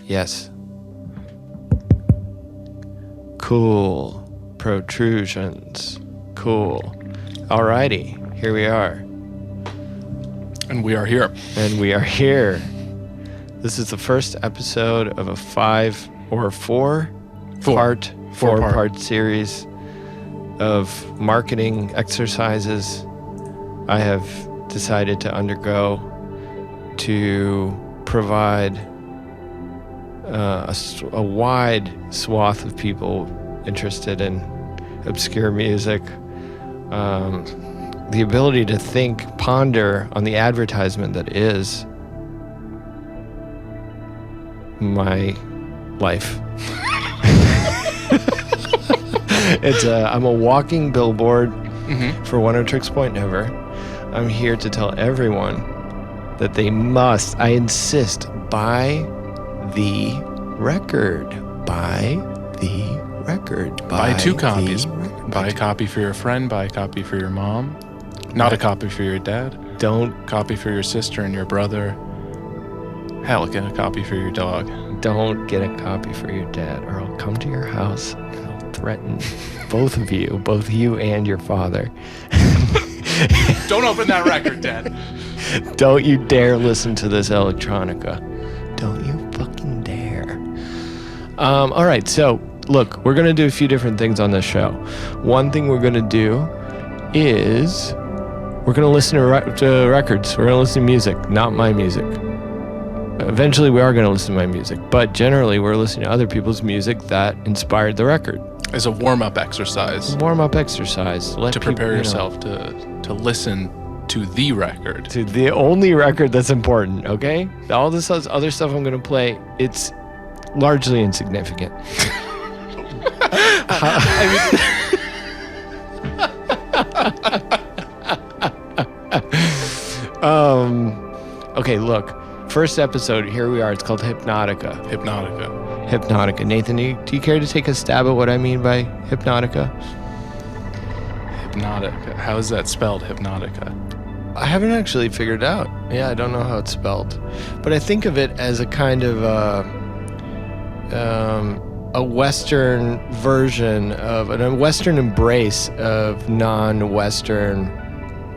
Yes. Cool. Protrusions. Cool. Alrighty. Here we are. And we are here. And we are here. This is the first episode of a four-part series of marketing exercises I have decided to undergo to provide a wide swath of people interested in obscure music the ability to ponder on the advertisement that is my life. I'm a walking billboard for Oneohtrix Point Never. I'm here to tell everyone that they must, I insist, buy the record. Buy the record. Buy 2 copies. Buy a copy for your friend. Buy a copy for your mom. Not a copy for your dad. Don't. Copy for your sister and your brother. Hell, get a copy for your dog. Don't get a copy for your dad, or I'll come to your house and I'll threaten both you and your father. Don't open that record, Dad. Don't you dare listen to this electronica. Don't you fucking dare. All right, so look, we're going to do a few different things on this show. One thing we're going to do is we're going to listen to records. We're going to listen to music, not my music. Eventually, we are going to listen to my music, but generally, we're listening to other people's music that inspired the record. As a warm-up exercise. To prepare yourself to listen to the record. To the only record that's important, okay? All this other stuff I'm going to play, it's largely insignificant. Okay, look. First episode, here we are. It's called Hypnotica. Hypnotica. Nathan, do you care to take a stab at what I mean by Hypnotica? Hypnotica. How is that spelled, Hypnotica? I haven't actually figured it out. Yeah, I don't know how it's spelled. But I think of it as a kind of a Western version of a Western embrace of non-Western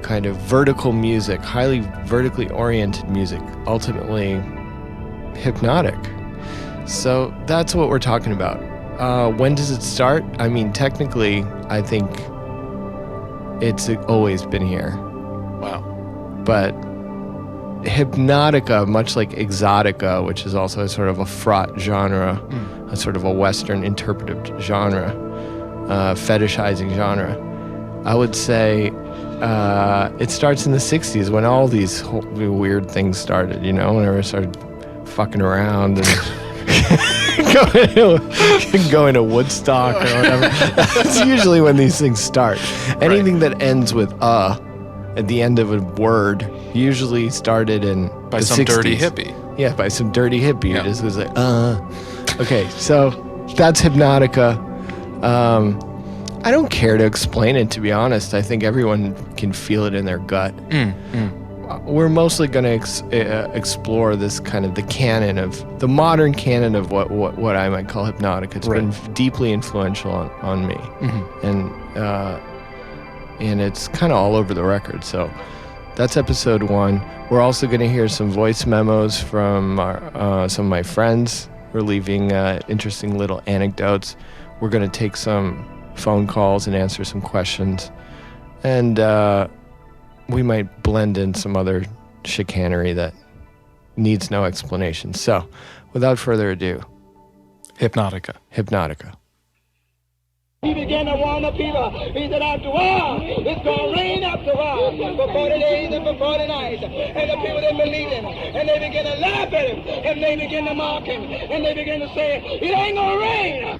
kind of vertical music, highly vertically oriented music, ultimately hypnotic. So that's what we're talking about. When does it start? I mean, technically, I think it's always been here. Wow. But Hypnotica, much like Exotica, which is also a sort of a fraught genre, a sort of a Western interpretive genre, fetishizing genre, I would say it starts in the 60s when all these weird things started, when everyone started fucking around and going to Woodstock or whatever. That's usually when these things start. Anything that ends with at the end of a word usually started by the some 60s. Dirty hippie. Yeah, by some dirty hippie. Yeah. It just was like, Okay, so that's Hypnotica. I don't care to explain it, to be honest. I think everyone can feel it in their gut. We're mostly going to explore this kind of the modern canon of what I might call Hypnotica. It's been deeply influential on me. And it's kind of all over the record. So that's episode 1. We're also going to hear some voice memos from some of my friends. We're leaving interesting little anecdotes. We're going to take some phone calls and answer some questions. And we might blend in some other chicanery that needs no explanation. So, without further ado, Hypnotica. He began to warn the people. He said, after a while, it's going to rain after a while, for 40 days and for 40 nights. And the people didn't believe him. And they began to laugh at him. And they began to mock him. And they began to say, it ain't going to rain.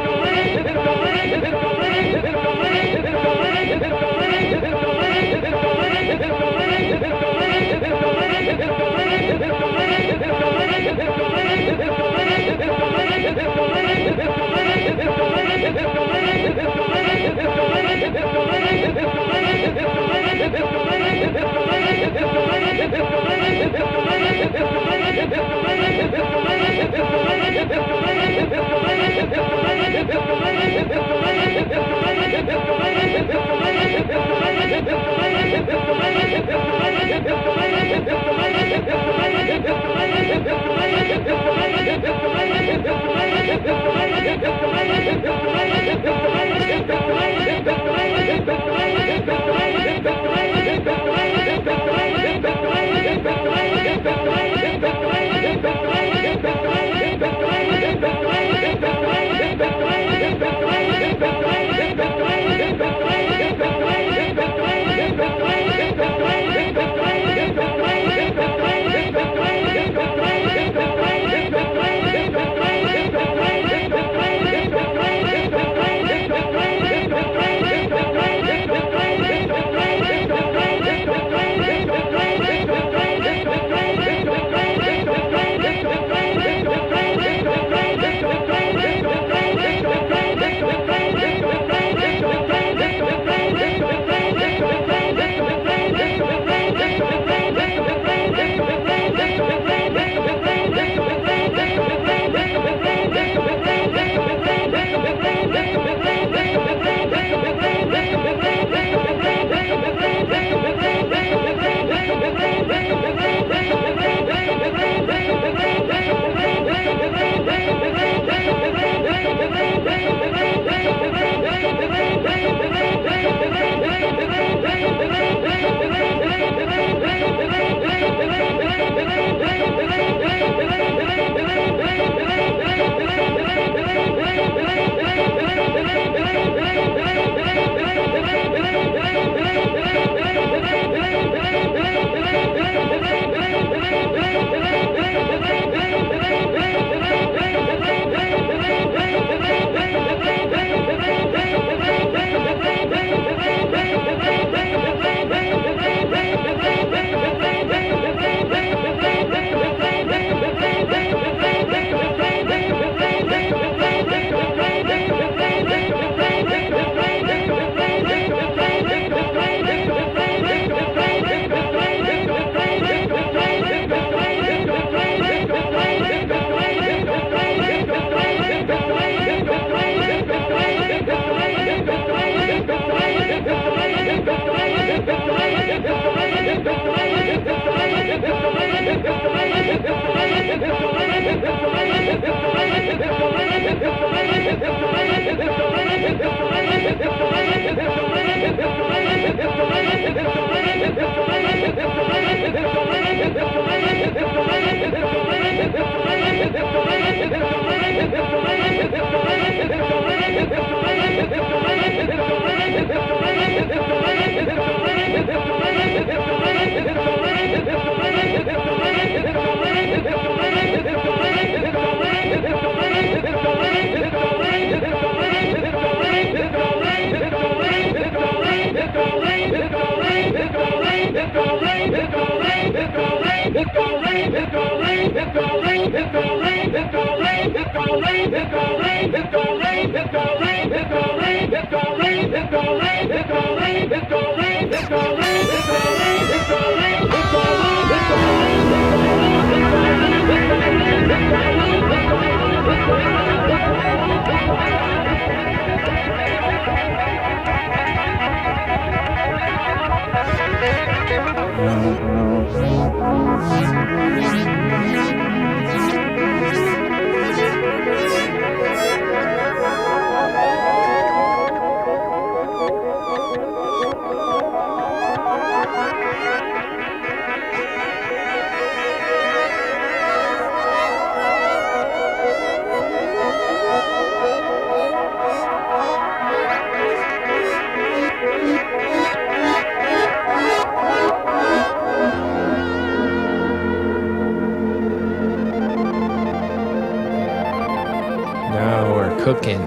Now we're cooking.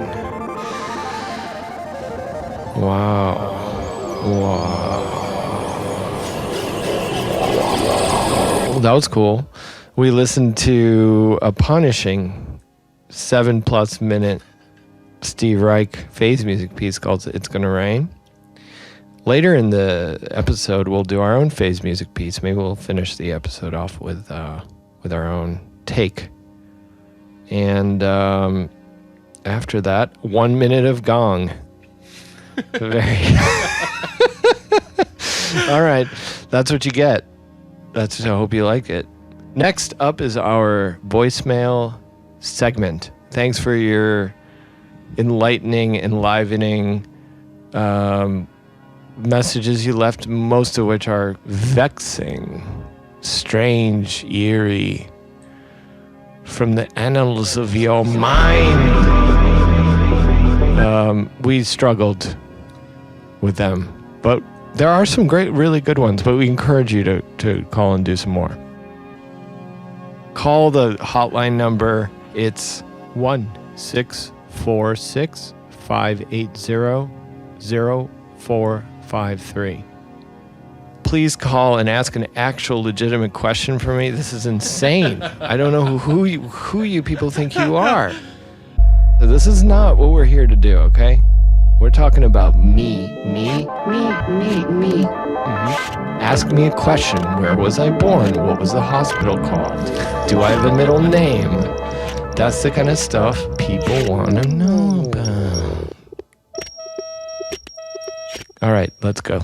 Wow. Well, that was cool. We listened to a punishing 7+ minute Steve Reich phase music piece called It's Gonna Rain. Later in the episode, we'll do our own phase music piece. Maybe we'll finish the episode off with our own take. And after that, 1 minute of gong. Very. All right, that's what you get. I hope you like it. Next up is our voicemail segment. Thanks for your enlightening, enlivening messages you left, most of which are vexing, strange, eerie, from the annals of your mind. We struggled with them, but there are some great, really good ones, but we encourage you to call and do some more. Call the hotline number. It's 1-646-580-0453. Please call and ask an actual legitimate question for me. This is insane. I don't know who you people think you are. This is not what we're here to do, okay? We're talking about me. Ask me a question. Where was I born? What was the hospital called? Do I have a middle name? That's the kind of stuff people want to know about. All right, let's go.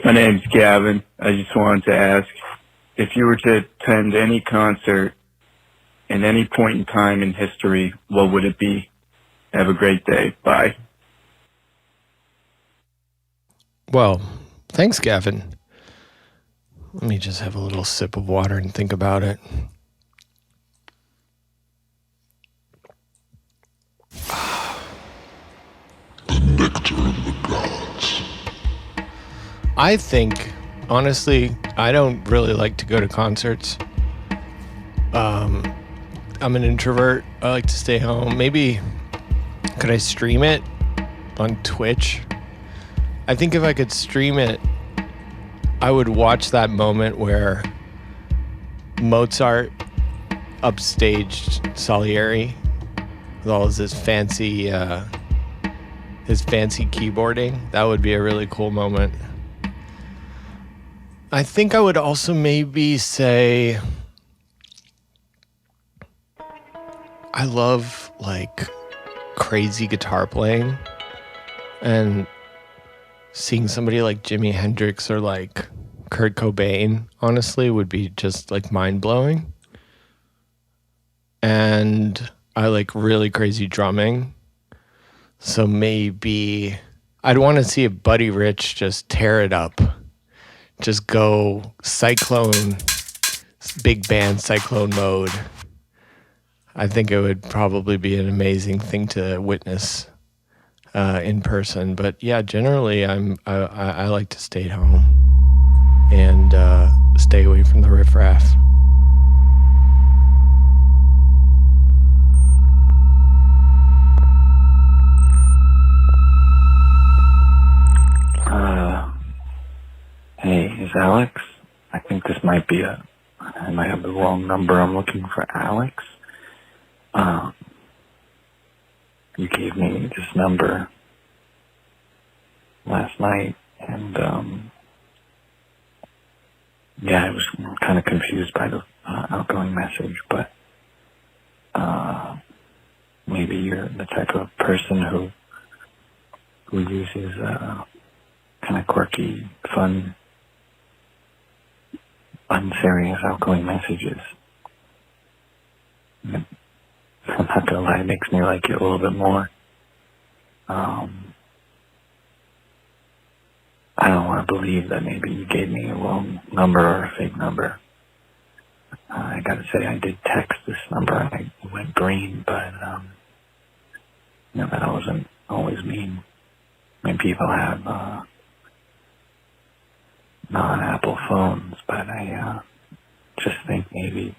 My name's Gavin. I just wanted to ask, if you were to attend any concert at any point in time in history, what would it be? Have a great day. Bye. Well, thanks, Gavin. Let me just have a little sip of water and think about it. The nectar of the gods. I think, honestly, I don't really like to go to concerts. I'm an introvert. I like to stay home. Maybe, could I stream it on Twitch? I think if I could stream it, I would watch that moment where Mozart upstaged Salieri with all of his fancy keyboarding. That would be a really cool moment. I think I would also maybe say I love like crazy guitar playing, and seeing somebody like Jimi Hendrix or like Kurt Cobain, honestly, would be just like mind-blowing. And I like really crazy drumming. So maybe I'd want to see if Buddy Rich just tear it up. Just go cyclone, big band cyclone mode. I think it would probably be an amazing thing to witness in person. But yeah, generally I like to stay at home and stay away from the riffraff. Hey, is Alex? I think this might be I might have the wrong number. I'm looking for Alex. You gave me this number last night, and yeah, I was kind of confused by the outgoing message, but maybe you're the type of person who uses kind of quirky, fun, unserious outgoing messages. I'm not gonna lie, it makes me like you a little bit more. I don't want to believe that maybe you gave me a wrong number or a fake number. I gotta say, I did text this number and it went green, but that wasn't always mean. I mean, people have non-Apple phones, but I just think maybe,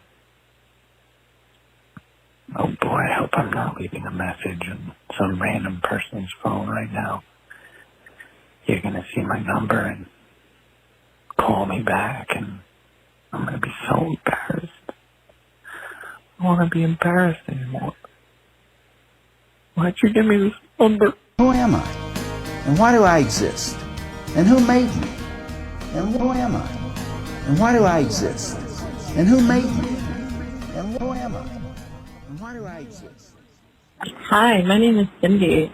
oh boy, I hope I'm not leaving a message on some random person's phone right now. You're going to see my number and call me back, and I'm going to be so embarrassed. I don't want to be embarrassed anymore. Why'd you give me this number? Who am I? And why do I exist? And who made me? And who am I? And why do I exist? And who made me? And who am I? And why do I exist? Hi, my name is Cindy.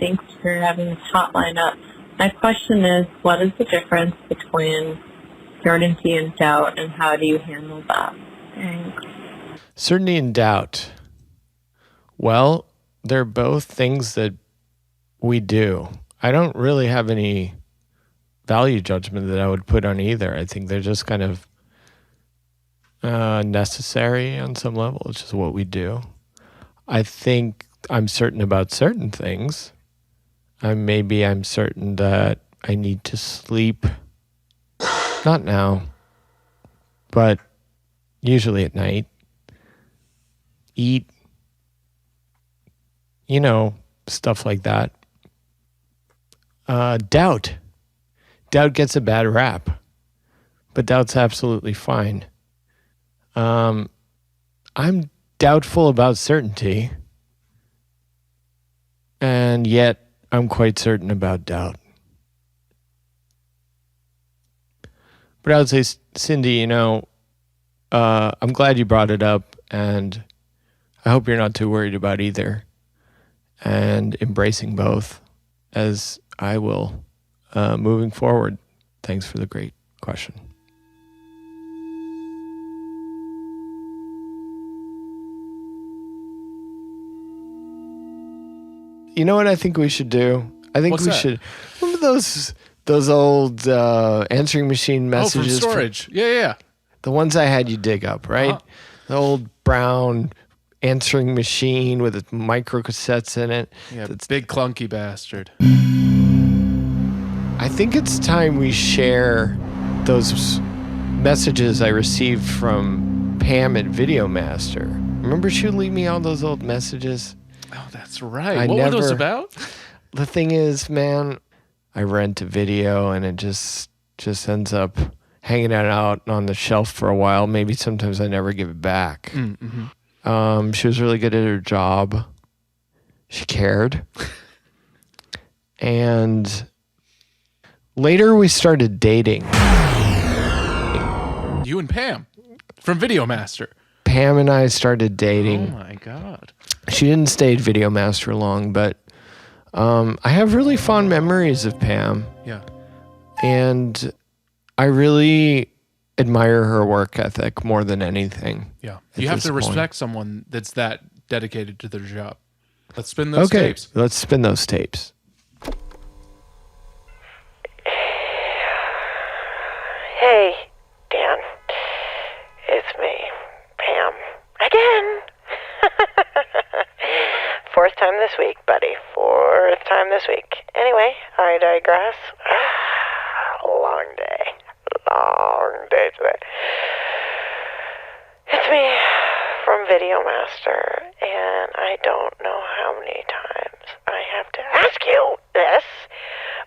Thanks for having this hotline up. My question is, what is the difference between certainty and doubt, and how do you handle that? Thanks. Certainty and doubt. Well, they're both things that we do. I don't really have any value judgment that I would put on either. I think they're just kind of necessary on some level. It's just what we do. I think I'm certain about certain things. Maybe I'm certain that I need to sleep. Not now, but usually at night. Eat. Stuff like that. Doubt. Doubt gets a bad rap, but doubt's absolutely fine. I'm doubtful about certainty, and yet I'm quite certain about doubt. But I would say, Cindy, I'm glad you brought it up, and I hope you're not too worried about either, and embracing both, as I will, moving forward. Thanks for the great question. You know what I think we should do? I think we should. Remember those old answering machine messages? Oh, from storage. Yeah. The ones I had you dig up, right? Uh-huh. The old brown answering machine with its micro cassettes in it. Yeah, big clunky bastard. I think it's time we share those messages I received from Pam at Videomaster. Remember she would leave me all those old messages? Oh, that's right. What were those about? The thing is, man, I rent a video and it just ends up hanging out on the shelf for a while. Maybe sometimes I never give it back. Mm-hmm. She was really good at her job. She cared. And later we started dating. You and Pam from Videomaster. Pam and I started dating. Oh my God. She didn't stay at Videomaster long, but I have really fond memories of Pam, Yeah. and I really admire her work ethic more than anything. Yeah. at You have this to point. respect someone that's that dedicated to their job. Let's spin those tapes. Let's spin those tapes. Hey, Dan. It's me, Pam. Again. Fourth time this week, buddy. Fourth time this week. Anyway, I digress. Long day. Long day today. It's me from Videomaster, and I don't know how many times I have to ask you this,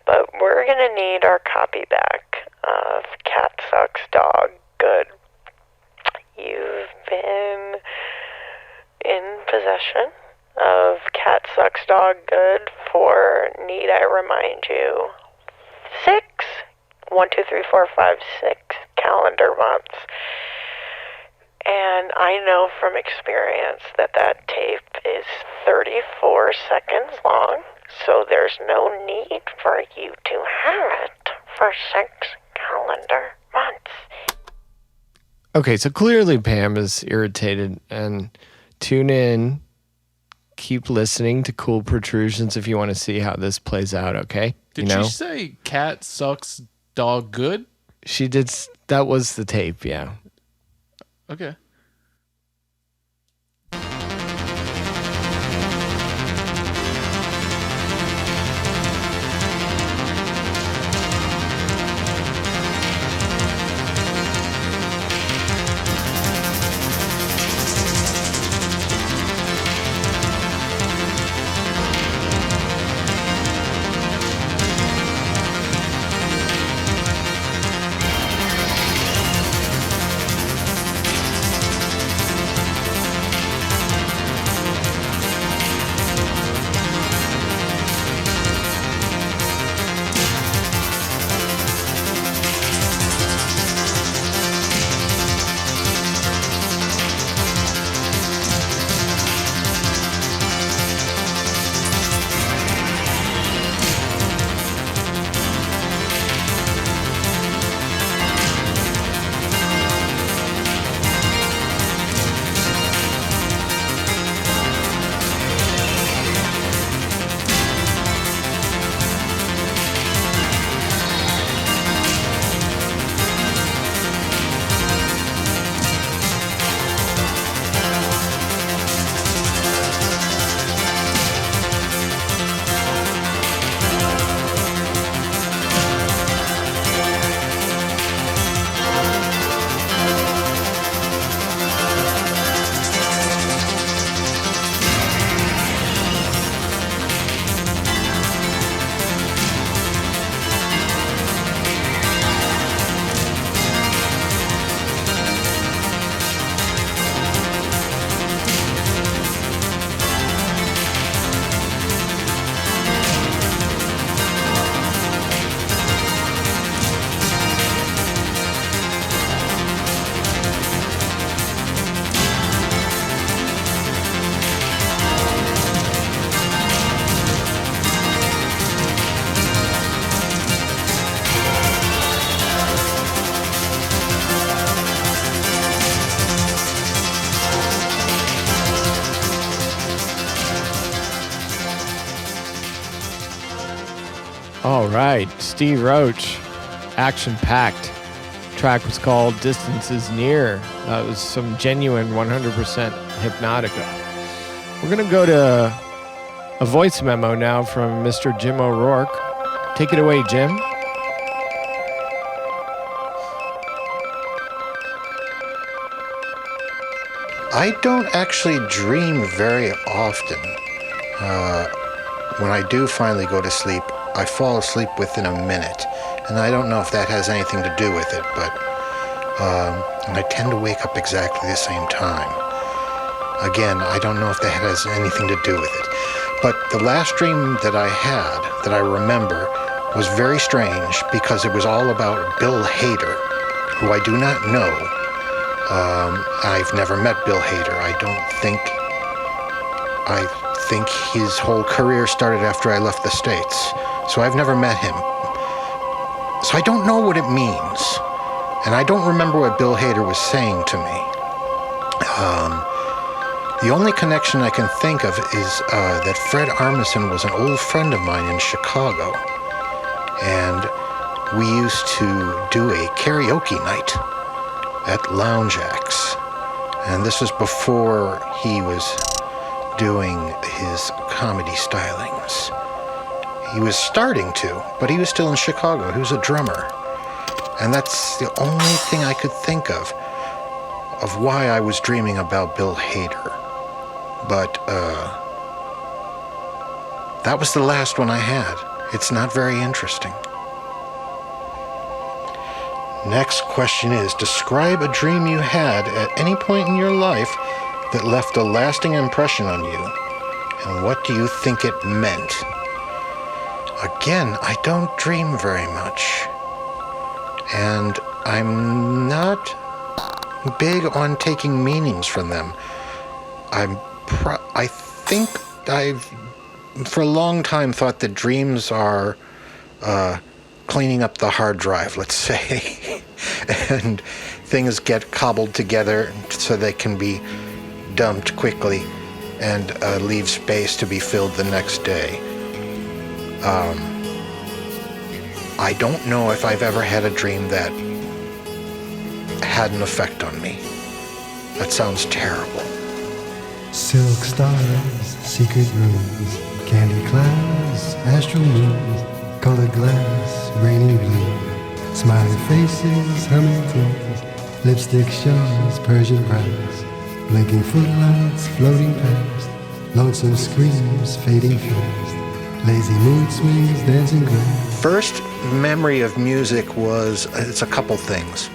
but we're going to need our copy back of Cat Sucks Dog Good. You've been in possession of Cat Sucks Dog Good for, need I remind you, 6 calendar months. And I know from experience that that tape is 34 seconds long, so there's no need for you to have it for 6 calendar months. Okay, so clearly Pam is irritated, and tune in. Keep listening to Cool Protrusions if you want to see how this plays out, okay? Did you know? she say cat sucks dog good? She did. That was the tape, yeah. Okay. All right, Steve Roach, action-packed. Track was called Distance is Near. That was some genuine 100% Hypnotica. We're going to go to a voice memo now from Mr. Jim O'Rourke. Take it away, Jim. I don't actually dream very often. When I do finally go to sleep, I fall asleep within a minute. And I don't know if that has anything to do with it, but I tend to wake up exactly the same time. Again, I don't know if that has anything to do with it. But the last dream that I had, that I remember, was very strange because it was all about Bill Hader, who I do not know. I've never met Bill Hader. I think his whole career started after I left the States. So I've never met him. So I don't know what it means. And I don't remember what Bill Hader was saying to me. The only connection I can think of is that Fred Armisen was an old friend of mine in Chicago. And we used to do a karaoke night at Lounge Acts. And this was before he was doing his comedy stylings. He was starting to, but he was still in Chicago. He was a drummer. And that's the only thing I could think of why I was dreaming about Bill Hader. But that was the last one I had. It's not very interesting. Next question is, describe a dream you had at any point in your life that left a lasting impression on you, and what do you think it meant? Again, I don't dream very much, and I'm not big on taking meanings from them. I think I've, for a long time, thought that dreams are cleaning up the hard drive, let's say, and things get cobbled together so they can be dumped quickly and leave space to be filled the next day. I don't know if I've ever had a dream that had an effect on me. That sounds terrible. Silk stars, secret rooms, candy clouds, astral moons, colored glass, rainy blue, smiling faces, humming tunes, lipstick shows, Persian brows, blinking footlights, floating past, lonesome screams, fading fast, lazy mood swings, dancing grass. First memory of music was, it's a couple things.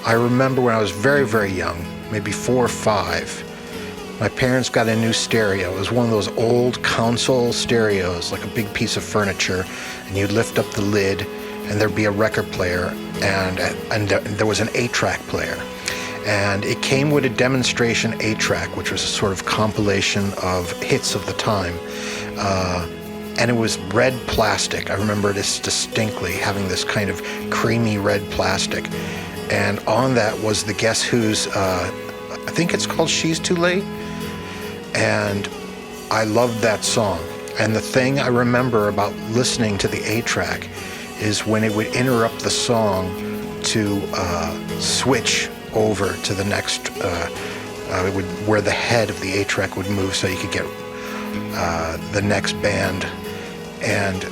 I remember when I was very, very young, maybe 4 or 5, my parents got a new stereo. It was one of those old console stereos, like a big piece of furniture, and you'd lift up the lid, and there'd be a record player, and there was an 8-track player. And it came with a demonstration 8-track, which was a sort of compilation of hits of the time. And it was red plastic. I remember this distinctly, having this kind of creamy red plastic. And on that was the Guess Who's, I think it's called She's Too Late. And I loved that song. And the thing I remember about listening to the 8-track is when it would interrupt the song to switch over to the next, where the head of the 8-track would move so you could get the next band, and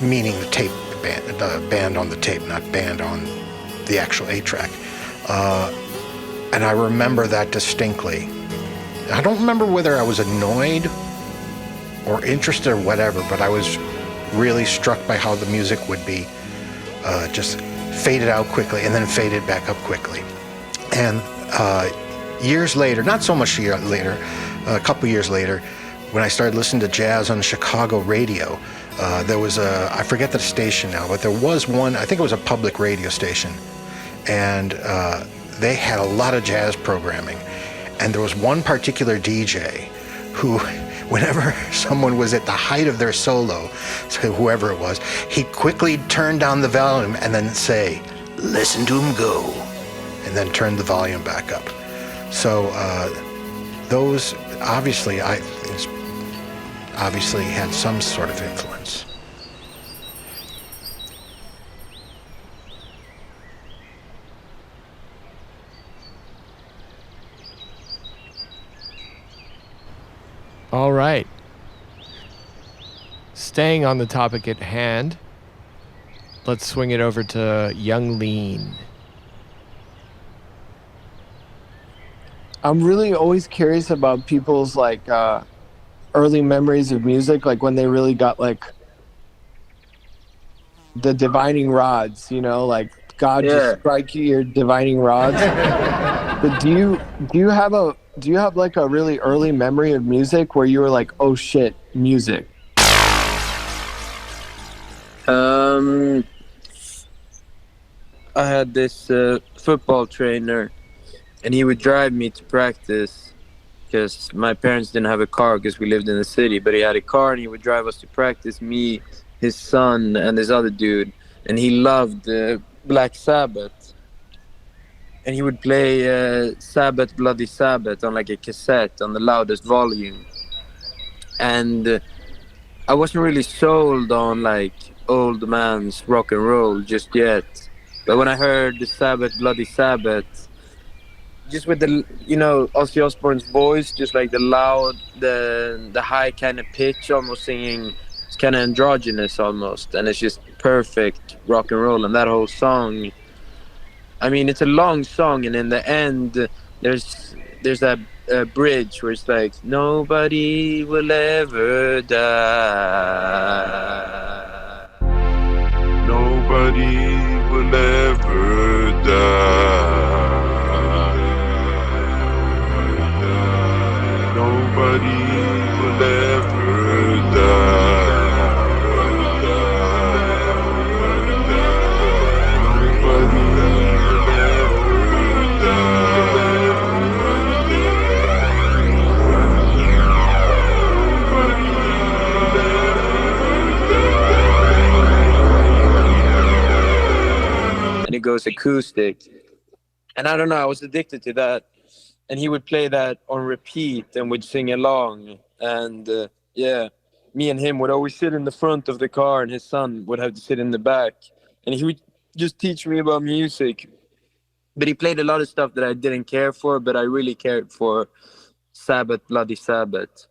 meaning the band on the tape, not band on the actual 8-track. And I remember that distinctly. I don't remember whether I was annoyed or interested or whatever, but I was really struck by how the music would be just faded out quickly and then faded back up quickly. And years later, not so much later, a couple years later, when I started listening to jazz on Chicago radio, there was I forget the station now, but there was one, I think it was a public radio station, and they had a lot of jazz programming. And there was one particular DJ who, whenever someone was at the height of their solo, so whoever it was, he'd quickly turn down the volume and then say, "Listen to him go," and then turn the volume back up. So those obviously had some sort of influence. All right. Staying on the topic at hand, let's swing it over to Young Lean. I'm really always curious about people's like early memories of music, like when they really got like the divining rods, you know, like God just strike you your divining rods. But do you have like a really early memory of music where you were like, oh shit, music? I had this football trainer, and he would drive me to practice, because my parents didn't have a car because we lived in the city, but he had a car and he would drive us to practice, me, his son, and this other dude. And he loved Black Sabbath. And he would play Sabbath, Bloody Sabbath on like a cassette on the loudest volume. And I wasn't really sold on like old man's rock and roll just yet. But when I heard the Sabbath, Bloody Sabbath, just with the, you know, Ozzy Osbourne's voice, just like the loud, the high kind of pitch, almost singing, it's kind of androgynous almost, and it's just perfect rock and roll. And that whole song, I mean, it's a long song, and in the end, there's that bridge where it's like, nobody will ever die. Nobody will ever die. Nobody will ever die. Nobody will ever And it goes acoustic. And I don't know, I was addicted to that. And he would play that on repeat and would sing along. And yeah, me and him would always sit in the front of the car and his son would have to sit in the back. And he would just teach me about music. But he played a lot of stuff that I didn't care for, but I really cared for Sabbath, Bloody Sabbath.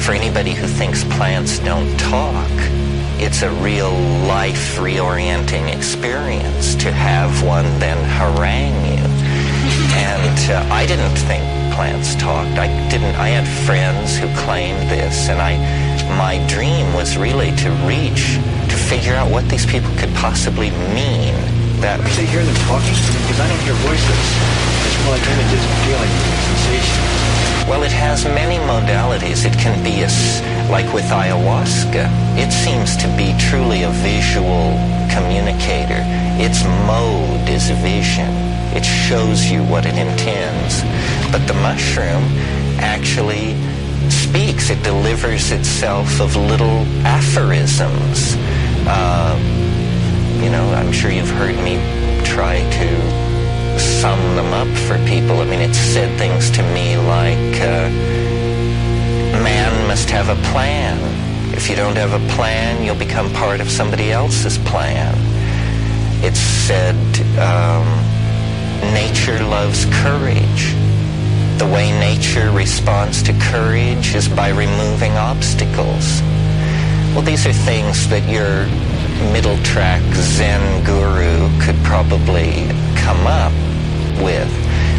for anybody who thinks plants don't talk, it's a real life reorienting experience to have one then harangue you. And I didn't think plants talked. I had friends who claimed this, and my dream was really to figure out what these people could possibly mean. That I hear them talking, because I don't hear voices. It's more like images and feelings and sensations. Well, it has many modalities. It can be like with ayahuasca. It seems to be truly a visual communicator. Its mode is vision. It shows you what it intends. But the mushroom actually speaks. It delivers itself of little aphorisms. I'm sure you've heard me try to sum them up for people. I mean, it said things to me like, man must have a plan. If you don't have a plan, you'll become part of somebody else's plan. It said, nature loves courage. The way nature responds to courage is by removing obstacles. Well, these are things that your middle track Zen guru could probably come up with.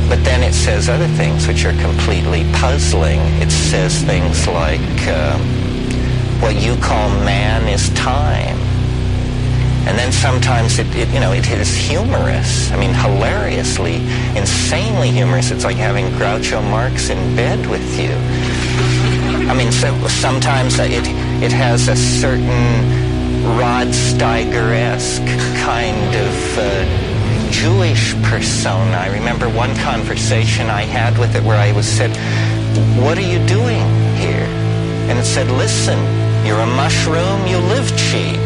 But then it says other things which are completely puzzling. It says things like, what you call man is time. And then sometimes it is humorous. I mean, hilariously, insanely humorous. It's like having Groucho Marx in bed with you. I mean, sometimes it has a certain Rod Steiger-esque kind of Jewish persona. I remember one conversation I had with it where I said, what are you doing here? And it said, listen, you're a mushroom, you live cheap.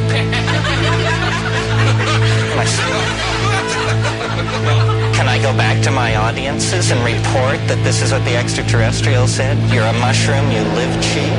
Can I go back to my audiences and report that this is what the extraterrestrial said? You're a mushroom, you live cheap?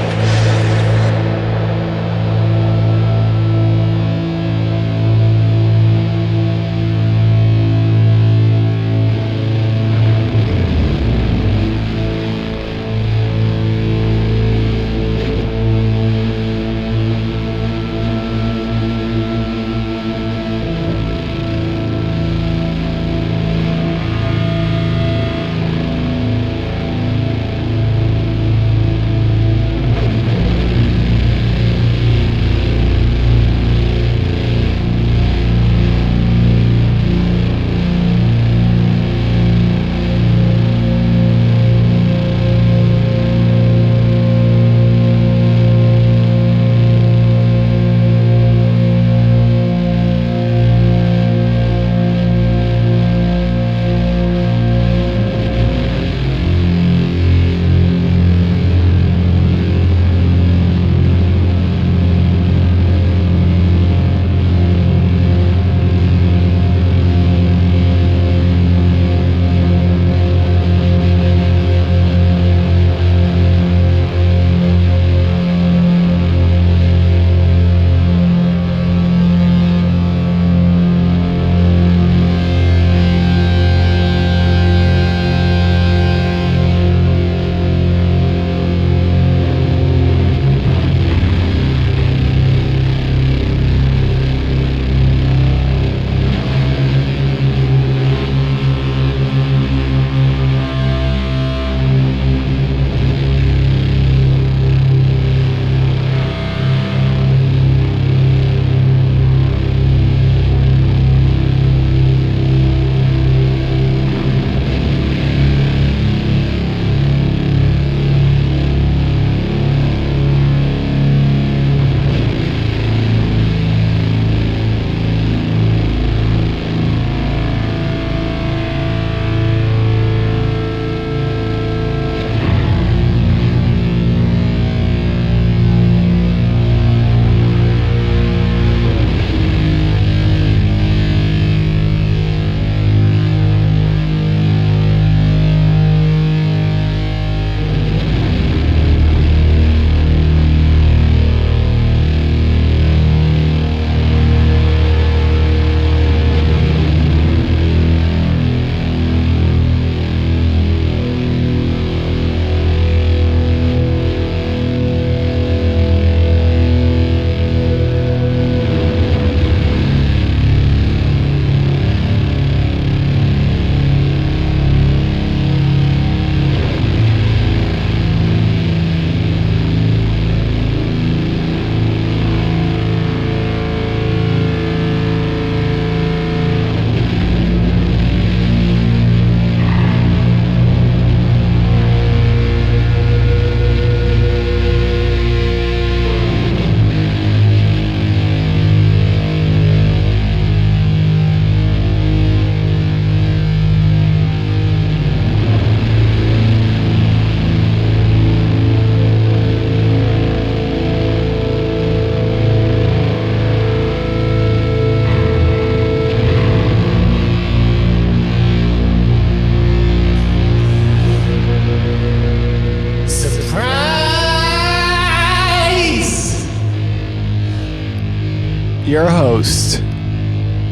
your host,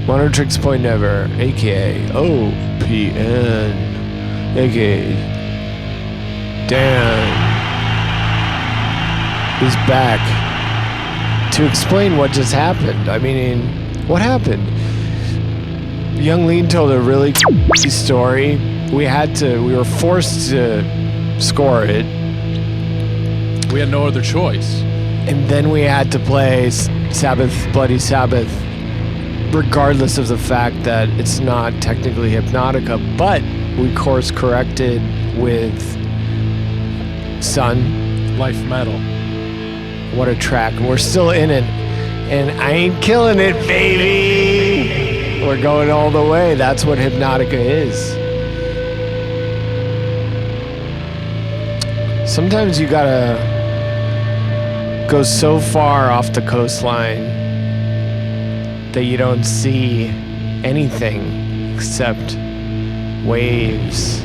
Oneohtrix Point Never, aka OPN, aka Dan, is back to explain what just happened. I mean, what happened? Young Lean told a really story. We were forced to score it. We had no other choice. And then we had to play Sabbath, Bloody Sabbath, regardless of the fact that it's not technically Hypnotica, but we course corrected with Sun. Life Metal. What a track. We're still in it. And I ain't killing it, baby. We're going all the way. That's what Hypnotica is. Sometimes you gotta go so far off the coastline that you don't see anything except waves.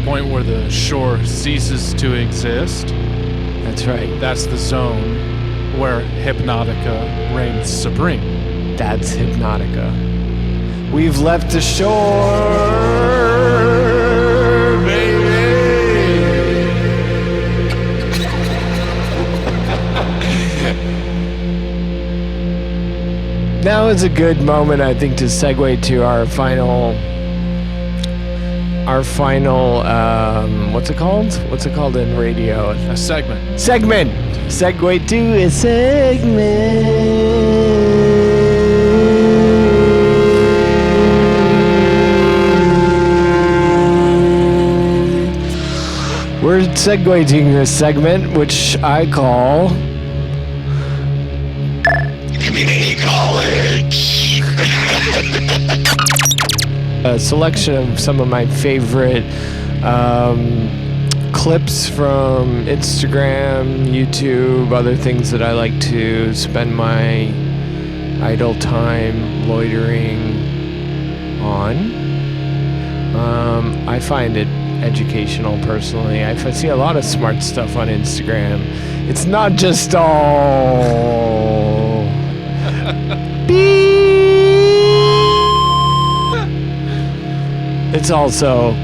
Point where the shore ceases to exist. That's right. That's the zone where Hypnotica reigns supreme. That's Hypnotica. We've left the shore, baby. Now is a good moment, I think, to segue to our final, what's it called? What's it called in radio? A segment. Segue to a segment. We're segueing a segment which I call Community College. A selection of some of my favorite clips from Instagram, YouTube, other things that I like to spend my idle time loitering on. I find it educational personally. I see a lot of smart stuff on Instagram. It's not just all beep. It's also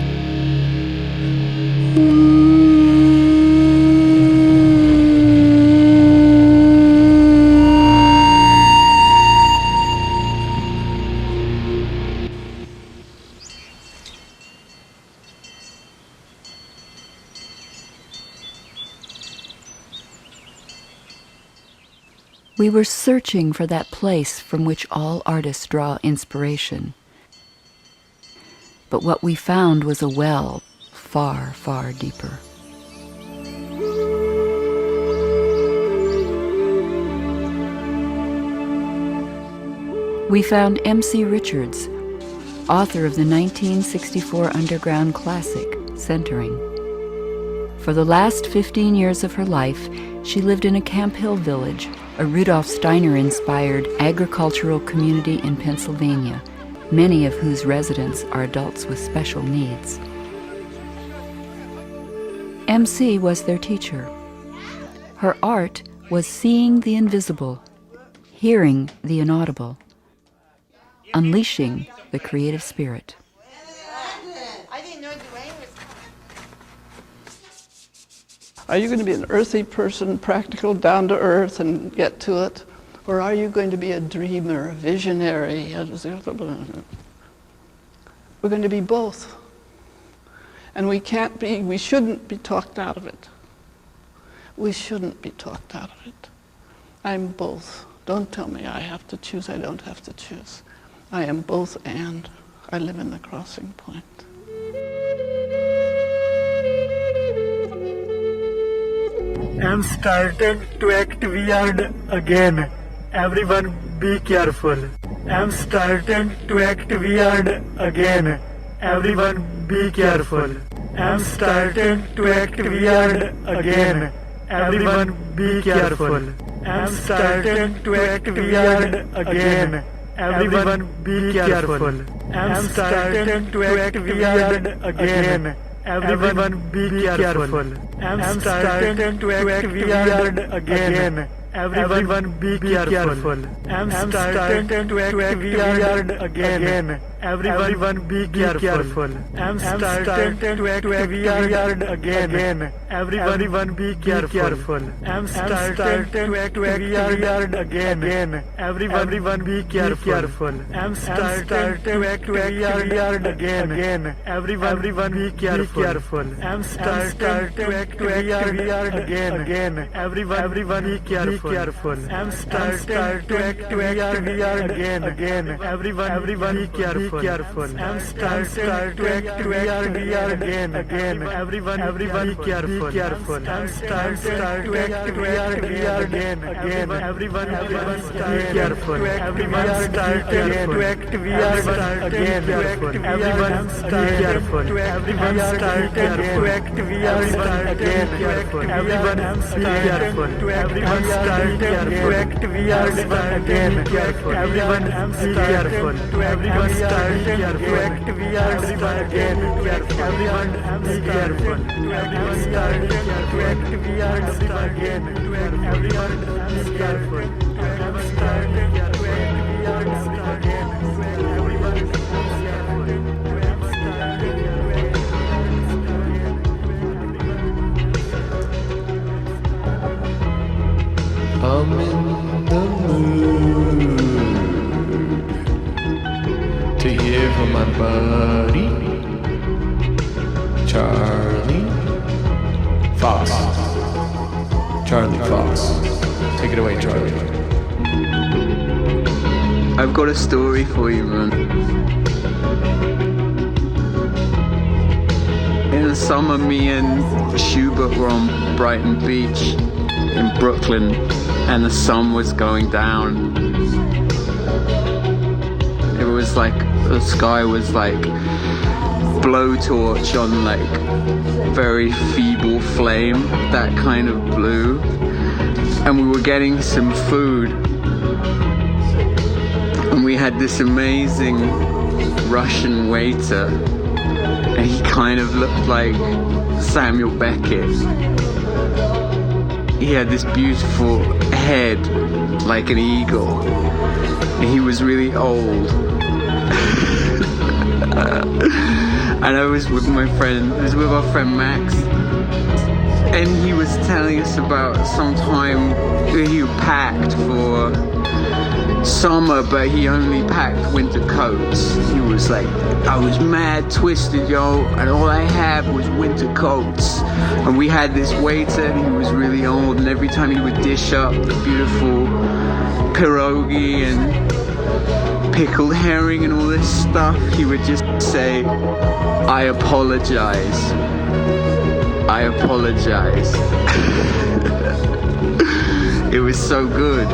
We were searching for that place from which all artists draw inspiration. But what we found was a well far, far deeper. We found M.C. Richards, author of the 1964 underground classic, Centering. For the last 15 years of her life, she lived in a Camp Hill village, a Rudolf Steiner-inspired agricultural community in Pennsylvania, many of whose residents are adults with special needs. MC was their teacher. Her art was seeing the invisible, hearing the inaudible, unleashing the creative spirit. Are you going to be an earthy person, practical, down to earth, and get to it? Or are you going to be a dreamer, a visionary? We're going to be both. And we shouldn't be talked out of it. We shouldn't be talked out of it. I'm both. Don't tell me I have to choose. I don't have to choose. I am both and. I live in the crossing point. I'm starting to act weird again. Everyone be careful. I'm starting to act weird again. Everyone be careful. I'm starting to act weird again. Everyone be careful. I'm starting to act weird again. Everyone be careful. I'm starting to act weird again. Everyone be careful. I'm starting to act weird again. Everyone be careful. I'm starting to act weird again. Everyone be careful. I'm starting to act weird again. Everyone be careful. I'm starting to act weird again. Everyone be careful. I'm starting to act weird again. Everyone be careful. I'm starting to act weird again. Everyone be careful. I'm starting to act weird again. Everyone be careful. I'm starting to act weird again. Everyone be careful. I'm starting to act weird again. Everyone be careful. Everyone starting to act weird again. Everyone be careful. Everyone starting to act weird again. Everyone be careful. Everyone starting to act weird again. Everyone be careful. Everyone starting to act weird again. Everyone be careful. Everyone starting to act weird again. Everyone be careful. Everyone starting to act weird again. Everyone be I'm in the mood to hear from my buddy Charlie Fox. Charlie Fox. Take it away, Charlie. I've got a story for you, man. In the summer, me and Schubert were on Brighton Beach in Brooklyn, and the sun was going down. It was like, the sky was like blowtorch on like very feeble flame, that kind of blue. And we were getting some food, and we had this amazing Russian waiter, and he kind of looked like Samuel Beckett. He had this beautiful head like an eagle, and he was really old. And I was with my friend, I was with our friend Max, and he was telling us about some time he packed for summer, but he only packed winter coats. He was like, I was mad twisted, yo, and all I had was winter coats. And we had this waiter, and he was really old, and every time he would dish up the beautiful pierogi and pickled herring and all this stuff, he would just say, I apologize. I apologize. It was so good.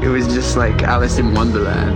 It was just like Alice in Wonderland.